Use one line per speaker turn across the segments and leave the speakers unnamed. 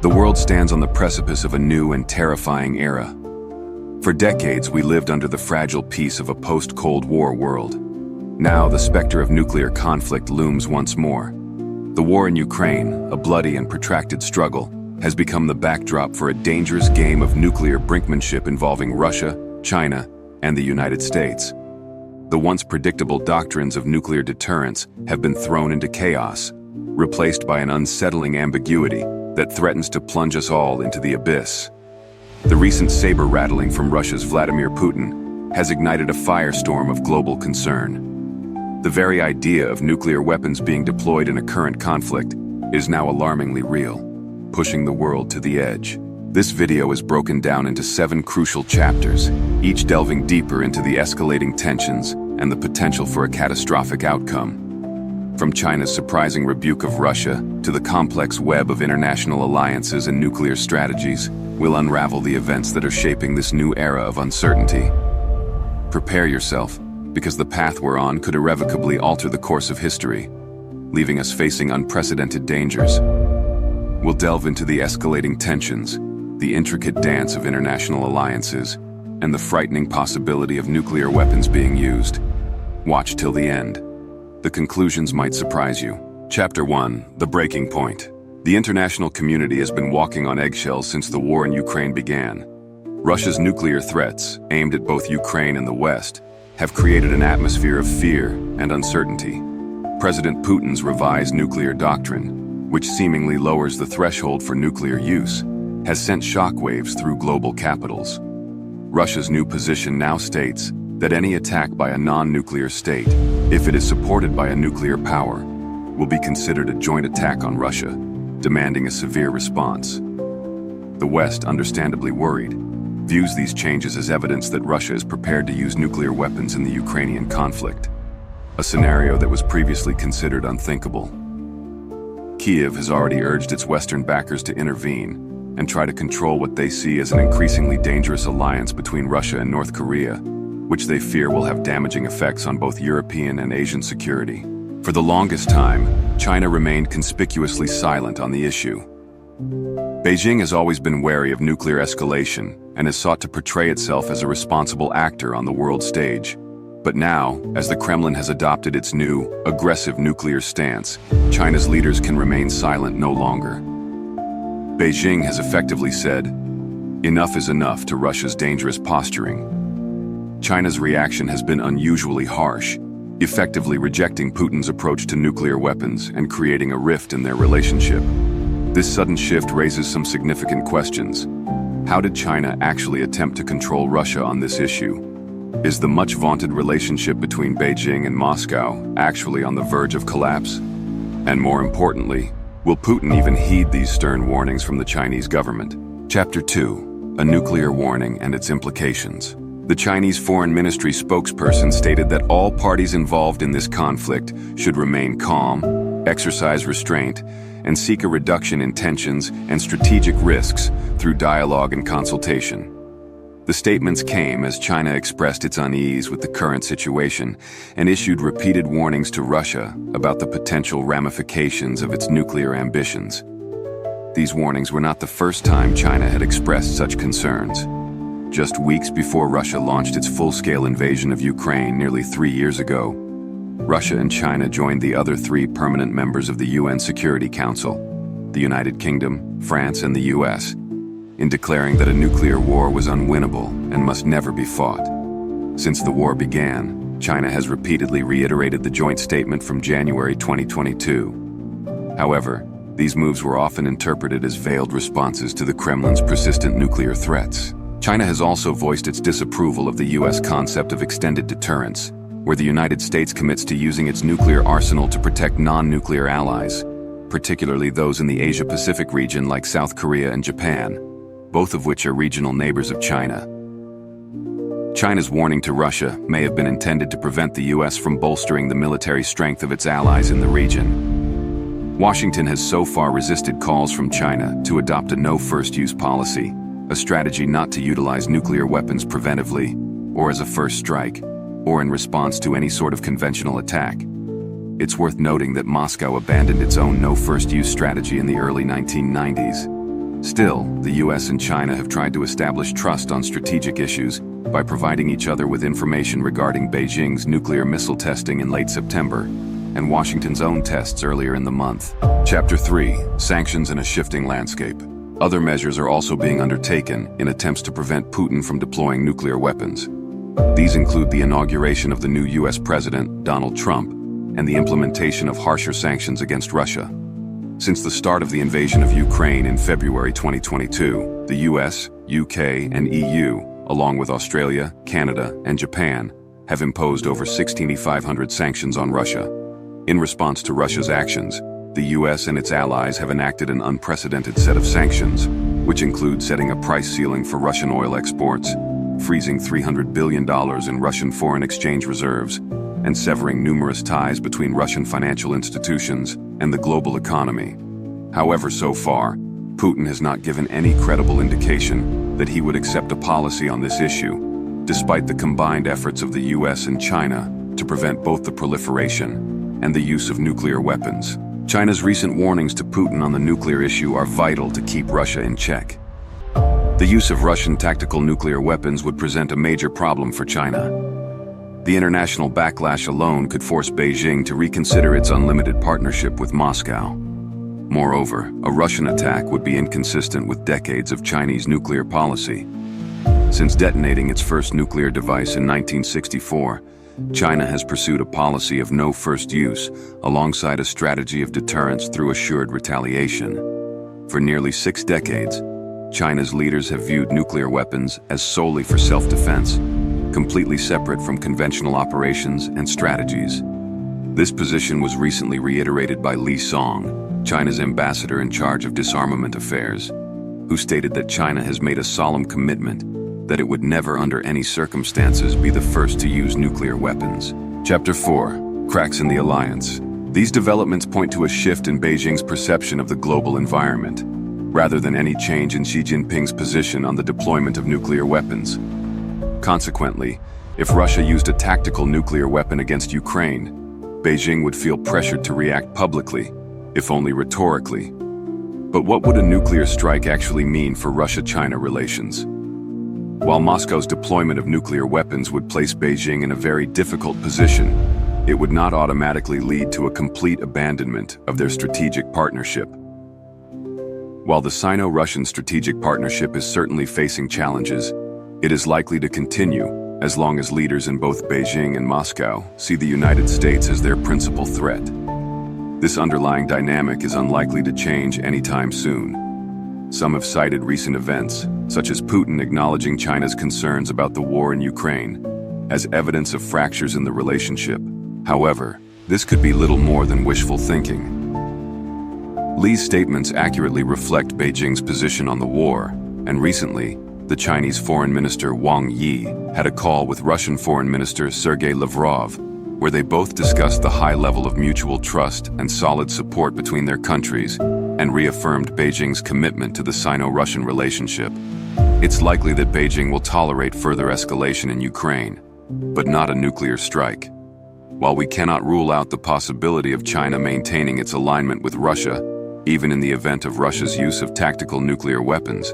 The world stands on the precipice of a new and terrifying era. For decades, we lived under the fragile peace of a post-Cold War world. Now, the specter of nuclear conflict looms once more. The war in Ukraine, a bloody and protracted struggle, has become the backdrop for a dangerous game of nuclear brinkmanship involving Russia, China, and the United States. The once predictable doctrines of nuclear deterrence have been thrown into chaos, replaced by an unsettling ambiguity that threatens to plunge us all into the abyss. The recent saber-rattling from Russia's Vladimir Putin has ignited a firestorm of global concern. The very idea of nuclear weapons being deployed in a current conflict is now alarmingly real, pushing the world to the edge. This video is broken down into 7 crucial chapters, each delving deeper into the escalating tensions and the potential for a catastrophic outcome. From China's surprising rebuke of Russia to the complex web of international alliances and nuclear strategies, we'll unravel the events that are shaping this new era of uncertainty. Prepare yourself, because the path we're on could irrevocably alter the course of history, leaving us facing unprecedented dangers. We'll delve into the escalating tensions, the intricate dance of international alliances, and the frightening possibility of nuclear weapons being used. Watch till the end. The conclusions might surprise you. Chapter 1: The Breaking Point. The international community has been walking on eggshells since the war in Ukraine began. Russia's nuclear threats, aimed at both Ukraine and the West, have created an atmosphere of fear and uncertainty. President Putin's revised nuclear doctrine, which seemingly lowers the threshold for nuclear use, has sent shockwaves through global capitals. Russia's new position now states that any attack by a non-nuclear state, if it is supported by a nuclear power, will be considered a joint attack on Russia, demanding a severe response. The West, understandably worried, views these changes as evidence that Russia is prepared to use nuclear weapons in the Ukrainian conflict, a scenario that was previously considered unthinkable. Kiev has already urged its Western backers to intervene and try to control what they see as an increasingly dangerous alliance between Russia and North Korea, which they fear will have damaging effects on both European and Asian security. For the longest time, China remained conspicuously silent on the issue. Beijing has always been wary of nuclear escalation and has sought to portray itself as a responsible actor on the world stage. But now, as the Kremlin has adopted its new, aggressive nuclear stance, China's leaders can remain silent no longer. Beijing has effectively said, "Enough is enough" to Russia's dangerous posturing. China's reaction has been unusually harsh, effectively rejecting Putin's approach to nuclear weapons and creating a rift in their relationship. This sudden shift raises some significant questions. How did China actually attempt to control Russia on this issue? Is the much-vaunted relationship between Beijing and Moscow actually on the verge of collapse? And more importantly, will Putin even heed these stern warnings from the Chinese government? Chapter 2: A Nuclear Warning and Its Implications. The Chinese Foreign Ministry spokesperson stated that all parties involved in this conflict should remain calm, exercise restraint, and seek a reduction in tensions and strategic risks through dialogue and consultation. The statements came as China expressed its unease with the current situation and issued repeated warnings to Russia about the potential ramifications of its nuclear ambitions. These warnings were not the first time China had expressed such concerns. Just weeks before Russia launched its full-scale invasion of Ukraine nearly 3 years ago, Russia and China joined the other 3 permanent members of the UN Security Council, the United Kingdom, France, and the US, in declaring that a nuclear war was unwinnable and must never be fought. Since the war began, China has repeatedly reiterated the joint statement from January 2022. However, these moves were often interpreted as veiled responses to the Kremlin's persistent nuclear threats. China has also voiced its disapproval of the US concept of extended deterrence, where the United States commits to using its nuclear arsenal to protect non-nuclear allies, particularly those in the Asia-Pacific region like South Korea and Japan, both of which are regional neighbors of China. China's warning to Russia may have been intended to prevent the US from bolstering the military strength of its allies in the region. Washington has so far resisted calls from China to adopt a no-first-use policy, a strategy not to utilize nuclear weapons preventively, or as a first strike, or in response to any sort of conventional attack. It's worth noting that Moscow abandoned its own no-first-use strategy in the early 1990s, Still, the US and China have tried to establish trust on strategic issues by providing each other with information regarding Beijing's nuclear missile testing in late September and Washington's own tests earlier in the month. Chapter 3: Sanctions in a Shifting Landscape. Other measures are also being undertaken in attempts to prevent Putin from deploying nuclear weapons. These include the inauguration of the new US President, Donald Trump, and the implementation of harsher sanctions against Russia. Since the start of the invasion of Ukraine in February 2022, the US, UK, and EU, along with Australia, Canada, and Japan, have imposed over 6,500 sanctions on Russia. In response to Russia's actions, the US and its allies have enacted an unprecedented set of sanctions, which include setting a price ceiling for Russian oil exports, freezing $300 billion in Russian foreign exchange reserves, and severing numerous ties between Russian financial institutions and the global economy. However, so far, Putin has not given any credible indication that he would accept a policy on this issue, despite the combined efforts of the US and China to prevent both the proliferation and the use of nuclear weapons. China's recent warnings to Putin on the nuclear issue are vital to keep Russia in check. The use of Russian tactical nuclear weapons would present a major problem for China. The international backlash alone could force Beijing to reconsider its unlimited partnership with Moscow. Moreover, a Russian attack would be inconsistent with decades of Chinese nuclear policy. Since detonating its first nuclear device in 1964, China has pursued a policy of no first use alongside a strategy of deterrence through assured retaliation. For nearly 6 decades, China's leaders have viewed nuclear weapons as solely for self-defense, completely separate from conventional operations and strategies. This position was recently reiterated by Li Song, China's ambassador in charge of disarmament affairs, who stated that China has made a solemn commitment that it would never under any circumstances be the first to use nuclear weapons. Chapter 4: Cracks in the Alliance. These developments point to a shift in Beijing's perception of the global environment, rather than any change in Xi Jinping's position on the deployment of nuclear weapons. Consequently, if Russia used a tactical nuclear weapon against Ukraine, Beijing would feel pressured to react publicly, if only rhetorically. But what would a nuclear strike actually mean for Russia-China relations? While Moscow's deployment of nuclear weapons would place Beijing in a very difficult position, it would not automatically lead to a complete abandonment of their strategic partnership. While the Sino-Russian strategic partnership is certainly facing challenges, it is likely to continue as long as leaders in both Beijing and Moscow see the United States as their principal threat. This underlying dynamic is unlikely to change anytime soon. Some have cited recent events, such as Putin acknowledging China's concerns about the war in Ukraine, as evidence of fractures in the relationship. However, this could be little more than wishful thinking. Li's statements accurately reflect Beijing's position on the war, and recently, the Chinese Foreign Minister Wang Yi had a call with Russian Foreign Minister Sergei Lavrov, where they both discussed the high level of mutual trust and solid support between their countries, and reaffirmed Beijing's commitment to the Sino-Russian relationship. It's likely that Beijing will tolerate further escalation in Ukraine, but not a nuclear strike. While we cannot rule out the possibility of China maintaining its alignment with Russia, even in the event of Russia's use of tactical nuclear weapons,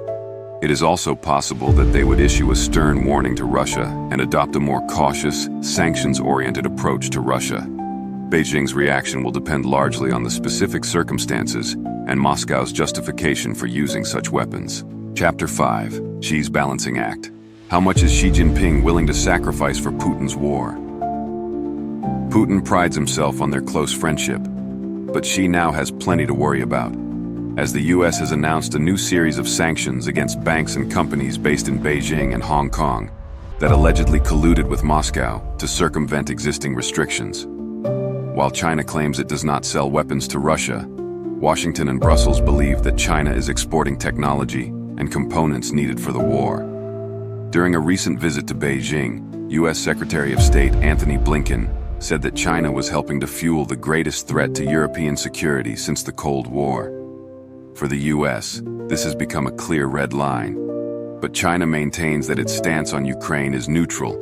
it is also possible that they would issue a stern warning to Russia and adopt a more cautious, sanctions-oriented approach to Russia. Beijing's reaction will depend largely on the specific circumstances and Moscow's justification for using such weapons. Chapter 5: Xi's Balancing Act. How much is Xi Jinping willing to sacrifice for Putin's war? Putin prides himself on their close friendship, but Xi now has plenty to worry about, as the US has announced a new series of sanctions against banks and companies based in Beijing and Hong Kong that allegedly colluded with Moscow to circumvent existing restrictions. While China claims it does not sell weapons to Russia, Washington and Brussels believe that China is exporting technology and components needed for the war. During a recent visit to Beijing, US Secretary of State Antony Blinken said that China was helping to fuel the greatest threat to European security since the Cold War. For the US, this has become a clear red line, but China maintains that its stance on Ukraine is neutral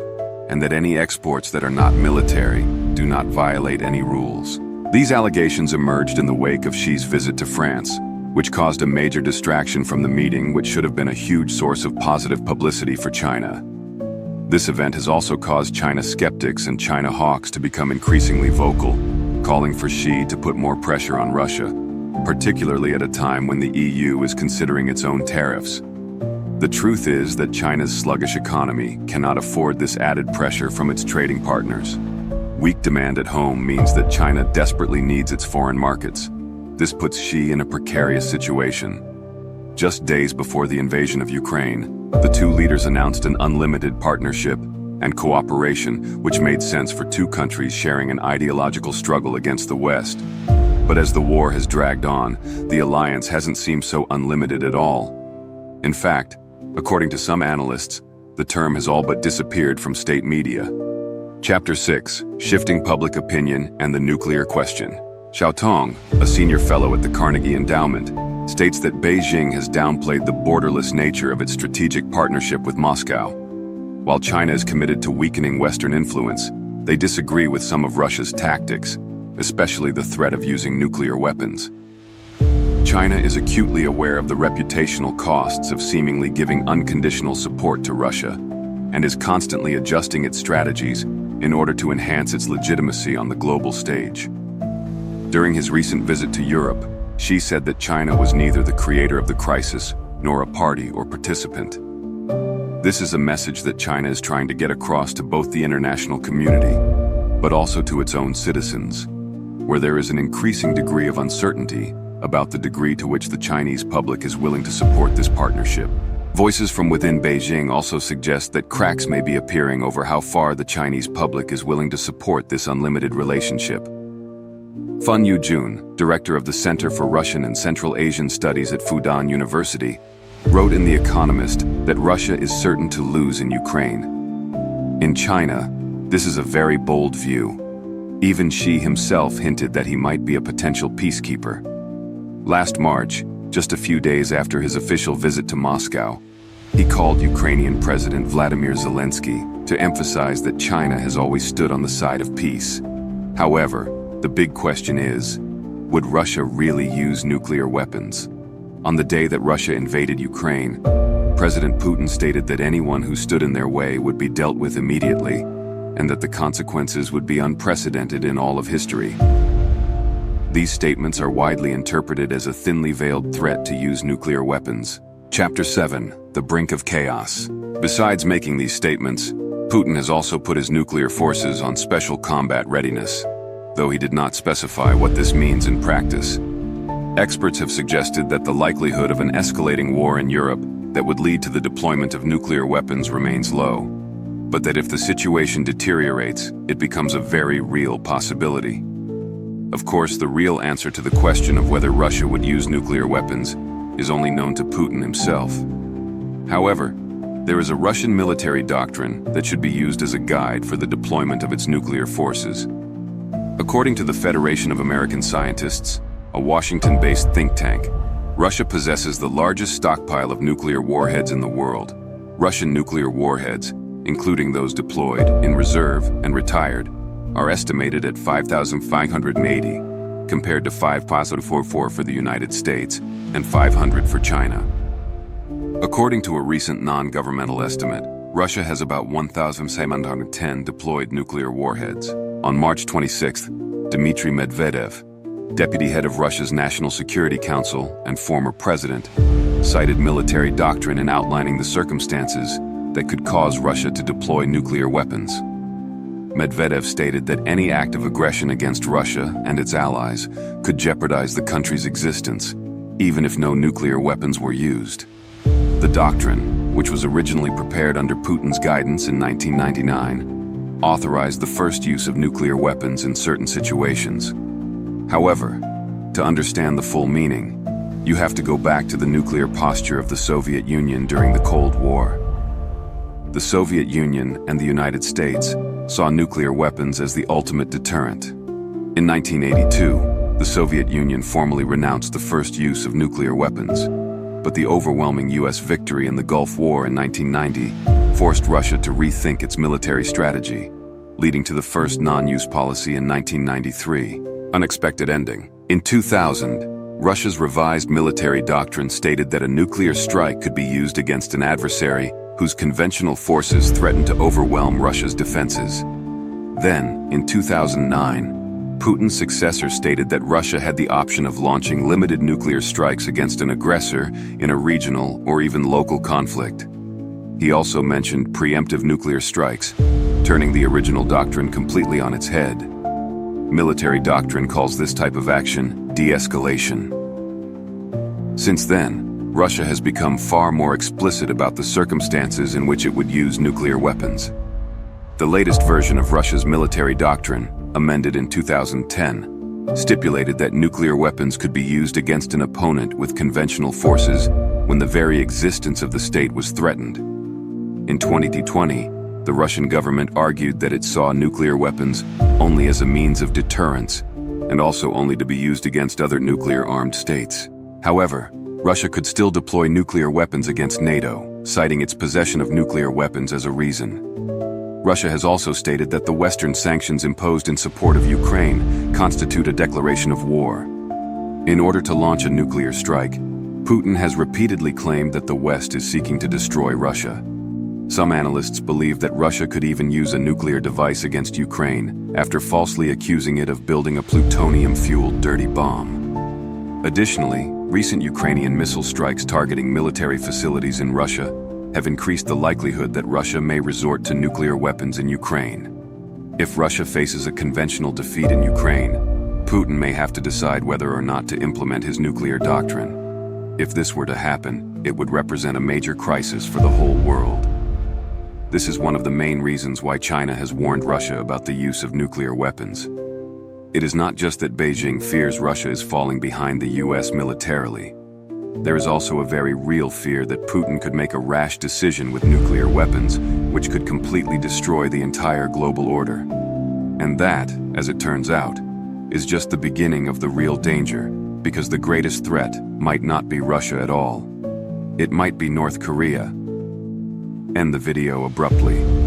and that any exports that are not military do not violate any rules. These allegations emerged in the wake of Xi's visit to France, which caused a major distraction from the meeting, which should have been a huge source of positive publicity for China. This event has also caused China skeptics and China hawks to become increasingly vocal, calling for Xi to put more pressure on Russia, particularly at a time when the EU is considering its own tariffs. The truth is that China's sluggish economy cannot afford this added pressure from its trading partners. Weak demand at home means that China desperately needs its foreign markets. This puts Xi in a precarious situation. Just days before the invasion of Ukraine, the two leaders announced an unlimited partnership and cooperation, which made sense for two countries sharing an ideological struggle against the West. But as the war has dragged on, the alliance hasn't seemed so unlimited at all. In fact, according to some analysts, the term has all but disappeared from state media. Chapter 6, Shifting Public Opinion and the Nuclear Question. Xiao Tong, a senior fellow at the Carnegie Endowment, states that Beijing has downplayed the borderless nature of its strategic partnership with Moscow. While China is committed to weakening Western influence, they disagree with some of Russia's tactics, especially the threat of using nuclear weapons. China is acutely aware of the reputational costs of seemingly giving unconditional support to Russia, and is constantly adjusting its strategies in order to enhance its legitimacy on the global stage. During his recent visit to Europe, Xi said that China was neither the creator of the crisis nor a party or participant. This is a message that China is trying to get across to both the international community, but also to its own citizens, where there is an increasing degree of uncertainty about the degree to which the Chinese public is willing to support this partnership. Voices from within Beijing also suggest that cracks may be appearing over how far the Chinese public is willing to support this unlimited relationship. Fan Yujun, director of the Center for Russian and Central Asian Studies at Fudan University, wrote in The Economist that Russia is certain to lose in Ukraine. In China, this is a very bold view. Even Xi himself hinted that he might be a potential peacekeeper. Last March, just a few days after his official visit to Moscow, he called Ukrainian President Vladimir Zelensky to emphasize that China has always stood on the side of peace. However, the big question is, would Russia really use nuclear weapons? On the day that Russia invaded Ukraine, President Putin stated that anyone who stood in their way would be dealt with immediately, and that the consequences would be unprecedented in all of history. These statements are widely interpreted as a thinly veiled threat to use nuclear weapons. Chapter 7, The Brink of Chaos. Besides making these statements, Putin has also put his nuclear forces on special combat readiness, though he did not specify what this means in practice. Experts have suggested that the likelihood of an escalating war in Europe that would lead to the deployment of nuclear weapons remains low, but that if the situation deteriorates, it becomes a very real possibility. Of course, the real answer to the question of whether Russia would use nuclear weapons is only known to Putin himself. However, there is a Russian military doctrine that should be used as a guide for the deployment of its nuclear forces. According to the Federation of American Scientists, a Washington-based think tank, Russia possesses the largest stockpile of nuclear warheads in the world. Russian nuclear warheads, including those deployed, in reserve, and retired, are estimated at 5,580, compared to 5,044 for the United States and 500 for China. According to a recent non-governmental estimate, Russia has about 1,710 deployed nuclear warheads. On March 26, Dmitry Medvedev, deputy head of Russia's National Security Council and former president, cited military doctrine in outlining the circumstances that could cause Russia to deploy nuclear weapons. Medvedev stated that any act of aggression against Russia and its allies could jeopardize the country's existence, even if no nuclear weapons were used. The doctrine, which was originally prepared under Putin's guidance in 1999, authorized the first use of nuclear weapons in certain situations. However, to understand the full meaning, you have to go back to the nuclear posture of the Soviet Union during the Cold War. The Soviet Union and the United States saw nuclear weapons as the ultimate deterrent. In 1982, the Soviet Union formally renounced the first use of nuclear weapons, but the overwhelming US victory in the Gulf War in 1990 forced Russia to rethink its military strategy, leading to the first non-use policy in 1993. Unexpected ending. In 2000, Russia's revised military doctrine stated that a nuclear strike could be used against an adversary whose conventional forces threatened to overwhelm Russia's defenses. Then, in 2009, Putin's successor stated that Russia had the option of launching limited nuclear strikes against an aggressor in a regional or even local conflict. He also mentioned preemptive nuclear strikes, turning the original doctrine completely on its head. Military doctrine calls this type of action de-escalation. Since then, Russia has become far more explicit about the circumstances in which it would use nuclear weapons. The latest version of Russia's military doctrine, amended in 2010, stipulated that nuclear weapons could be used against an opponent with conventional forces when the very existence of the state was threatened. In 2020, the Russian government argued that it saw nuclear weapons only as a means of deterrence, and also only to be used against other nuclear-armed states. However, Russia could still deploy nuclear weapons against NATO, citing its possession of nuclear weapons as a reason. Russia has also stated that the Western sanctions imposed in support of Ukraine constitute a declaration of war. In order to launch a nuclear strike, Putin has repeatedly claimed that the West is seeking to destroy Russia. Some analysts believe that Russia could even use a nuclear device against Ukraine after falsely accusing it of building a plutonium-fueled dirty bomb. Additionally, recent Ukrainian missile strikes targeting military facilities in Russia have increased the likelihood that Russia may resort to nuclear weapons in Ukraine. If Russia faces a conventional defeat in Ukraine, Putin may have to decide whether or not to implement his nuclear doctrine. If this were to happen, it would represent a major crisis for the whole world. This is one of the main reasons why China has warned Russia about the use of nuclear weapons. It is not just that Beijing fears Russia is falling behind the US militarily. There is also a very real fear that Putin could make a rash decision with nuclear weapons, which could completely destroy the entire global order. And that, as it turns out, is just the beginning of the real danger, because the greatest threat might not be Russia at all. It might be North Korea. End the video abruptly.